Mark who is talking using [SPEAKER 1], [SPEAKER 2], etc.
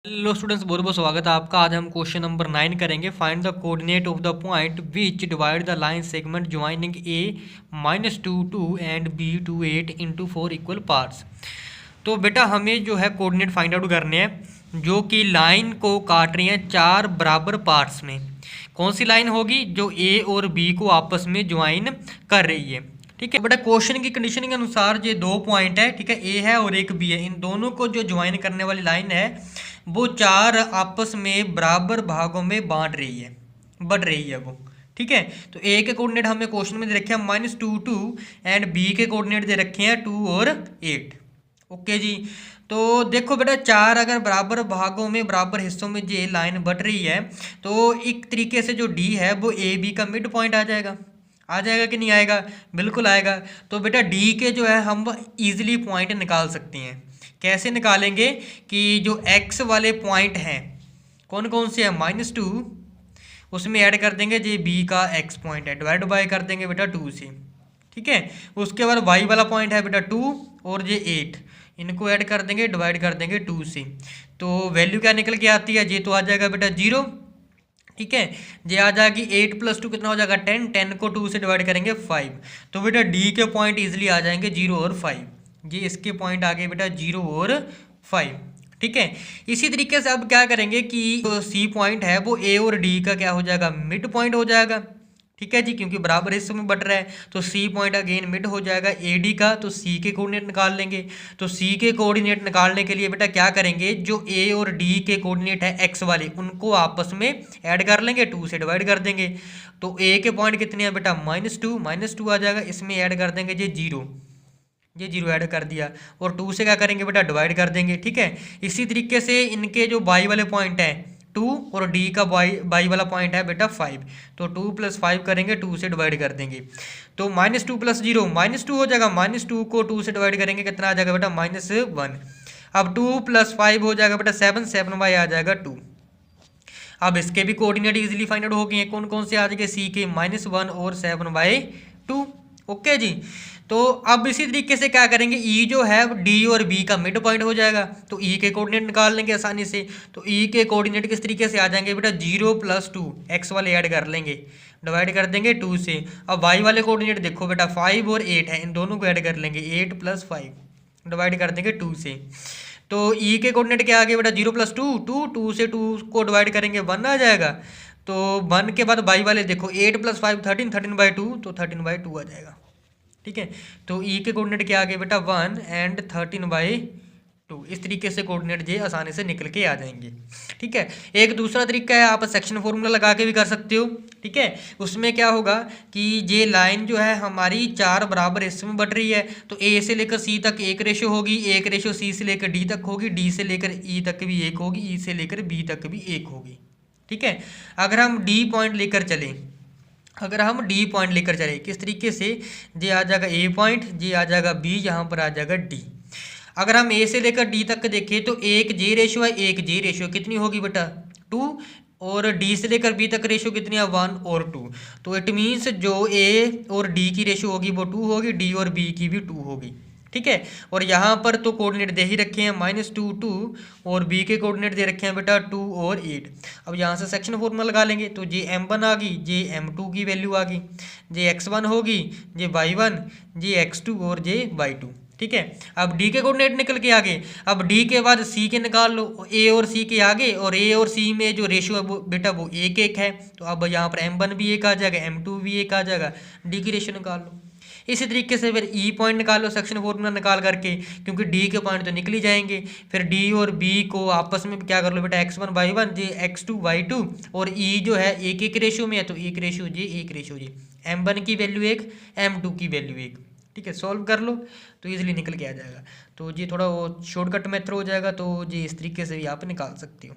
[SPEAKER 1] Hello students, बहुत बहुत स्वागत है आपका। आज हम क्वेश्चन नंबर 9 करेंगे। Find the coordinate of the point which divide the line segment joining A -2 and B two 8 into 4 equal parts. तो बेटा हमें जो है कोऑर्डिनेट फाइंड आउट करने हैं जो कि लाइन को काट रही हैं चार बराबर पार्ट्स में। कौन सी लाइन होगी जो ए और बी को आपस में ज्वाइन कर रही है। ठीक है बेटा, क्वेश्चन की कंडीशन के अनुसार ये दो पॉइंट है, ठीक है, ए है और एक बी है। इन दोनों को जो ज्वाइन करने वाली लाइन है वो चार आपस में बराबर भागों में बांट रही है, बढ़ रही है वो। ठीक है, तो ए के कोऑर्डिनेट हमें क्वेश्चन में दे रखे हैं -2 एंड बी के कोऑर्डिनेट दे रखे हैं 2 और 8। ओके जी, तो देखो बेटा चार अगर बराबर भागों में बराबर हिस्सों में ये लाइन बढ़ रही है तो एक तरीके से जो डी है वो ए बी का मिड पॉइंट आ जाएगा। आ जाएगा कि नहीं आएगा? बिल्कुल आएगा। तो बेटा डी के जो है हम इजीली पॉइंट निकाल सकते हैं। कैसे निकालेंगे कि जो एक्स वाले पॉइंट हैं कौन कौन से हैं, -2, उसमें ऐड कर देंगे जे बी का एक्स पॉइंट है, डिवाइड बाय कर देंगे बेटा 2 से। ठीक है, उसके बाद वाई वाला पॉइंट है बेटा 2 और जे 8, इनको ऐड कर देंगे, डिवाइड कर देंगे 2 से। तो वैल्यू क्या निकल के आती है, ये तो आ जाएगा बेटा 0। ठीक है, ये आ जाएगी 8 + 2 कितना हो जाएगा 10, 10 को 2 से डिवाइड करेंगे 5। तो बेटा डी के पॉइंट इजीली आ जाएंगे 0 और 5। ये इसके पॉइंट आ गए बेटा 0 और 5। ठीक है, इसी तरीके से अब क्या करेंगे कि जो सी पॉइंट है वो ए और डी का क्या हो जाएगा, मिड पॉइंट हो जाएगा। ठीक है जी, क्योंकि बराबर हिस्सों में बढ़ रहा है तो सी पॉइंट अगेन मिड हो जाएगा ए डी का। तो सी के कोऑर्डिनेट निकाल लेंगे। तो सी के कोऑर्डिनेट निकालने के लिए बेटा क्या करेंगे, जो ए और डी के कोऑर्डिनेट है एक्स वाले उनको आपस में ऐड कर लेंगे, 2 से डिवाइड कर देंगे। तो ए के पॉइंट कितने हैं बेटा, -2 आ जाएगा, इसमें ऐड कर देंगे ये 0, ये 0 ऐड कर दिया और 2 से क्या करेंगे बेटा, डिवाइड कर देंगे। ठीक है, इसी तरीके से इनके जो बाई वाले पॉइंट हैं 2 और डी का बाई वाला पॉइंट है बेटा 5, तो 2 + 5 करेंगे, 2 से डिवाइड कर देंगे। तो -2 + 0 -2 हो जाएगा, -2 को 2 से डिवाइड करेंगे कितना आ जाएगा बेटा, -1। अब 2 + 5 हो जाएगा बेटा 7, 7y आ जाएगा 2। अब इसके भी कोऑर्डिनेट इजीली फाइंड आउट हो गए हैं। कौन कौन से आ जाएंगे, सी के -1 और 7/2। ओके जी, तो अब इसी तरीके से क्या करेंगे, ई जो है डी और बी का मिड पॉइंट हो जाएगा, तो ई के कोऑर्डिनेट निकाल लेंगे आसानी से। तो ई के कोऑर्डिनेट किस तरीके से आ जाएंगे बेटा, 0 + 2, एक्स वाले ऐड कर लेंगे, डिवाइड कर देंगे 2 से। अब वाई वाले कोऑर्डिनेट देखो बेटा 5 और 8 है, इन दोनों को ऐड कर लेंगे, 8 + 5 डिवाइड कर देंगे 2 से। तो ई के कोऑर्डिनेट क्या आ गया बेटा, 0 + 2, 2 से 2 को डिवाइड करेंगे 1 आ जाएगा। तो 1 के बाद बाई वाले देखो 8 + 5 13, 13/2, तो 13/2 आ जाएगा। ठीक है, तो ई के कोऑर्डिनेट क्या आ गए बेटा 1 एंड 13/2। इस तरीके से कोऑर्डिनेट ये आसानी से निकल के आ जाएंगे। ठीक है, एक दूसरा तरीका है, आप सेक्शन फॉर्मूला लगा के भी कर सकते हो। ठीक है, उसमें क्या होगा कि ये लाइन जो है हमारी चार बराबर हिस्सों में बढ़ रही है, तो ए से लेकर सी तक एक रेशो होगी, एक रेशो सी से लेकर डी तक होगी, डी से लेकर ई तक भी एक होगी, ई से लेकर बी तक भी एक होगी। ठीक है, अगर हम डी पॉइंट लेकर चलें, अगर हम डी पॉइंट लेकर चले किस तरीके से, ये आ जाएगा ए पॉइंट, ये आ जाएगा बी, यहाँ पर आ जाएगा डी। अगर हम ए से लेकर डी तक देखें तो एक जे रेशो है, एक जे रेशो कितनी होगी बेटा 2, और डी से लेकर बी तक रेशो कितनी है 1 और 2। तो इट मीन्स जो ए और डी की रेशो होगी वो 2 होगी, डी और बी की भी 2 होगी। ठीक है, और यहाँ पर तो कोऑर्डिनेट दे ही रखे हैं -2 2, और बी के कोऑर्डिनेट दे रखे हैं बेटा 2 और 8। अब यहाँ से सेक्शन फॉर्मूला लगा लेंगे, तो जे m1 आ गई, जे m2 की वैल्यू आ गई, जे x1 होगी, जे y1, जे x2 और जे y2। ठीक है, अब डी के कोऑर्डिनेट निकल के आगे, अब डी के बाद सी के निकाल लो, ए और सी के आगे, और ए और सी में जो रेशियो है वो बेटा वो 1 है। तो अब यहाँ पर m1 भी 1 आ जाएगा, m2 भी 1 आ जाएगा, डी की रेशियो निकाल लो। इसी तरीके से फिर ई पॉइंट निकाल लो सेक्शन फॉर्मूला निकाल करके, क्योंकि डी के पॉइंट तो निकल ही जाएंगे। फिर डी और बी को आपस में क्या कर लो बेटा, x1 y1, जे x2 y2, और ई जो है एक एक रेशियो में है, तो एक रेशियो जे एक रेशियो जे, m1 की वैल्यू 1, m2 की वैल्यू 1। ठीक है, सॉल्व कर लो तो इजीली निकल के आ जाएगा। तो ये थोड़ा वो शॉर्टकट मेथड हो जाएगा, तो ये इस तरीके से भी आप निकाल सकते हो।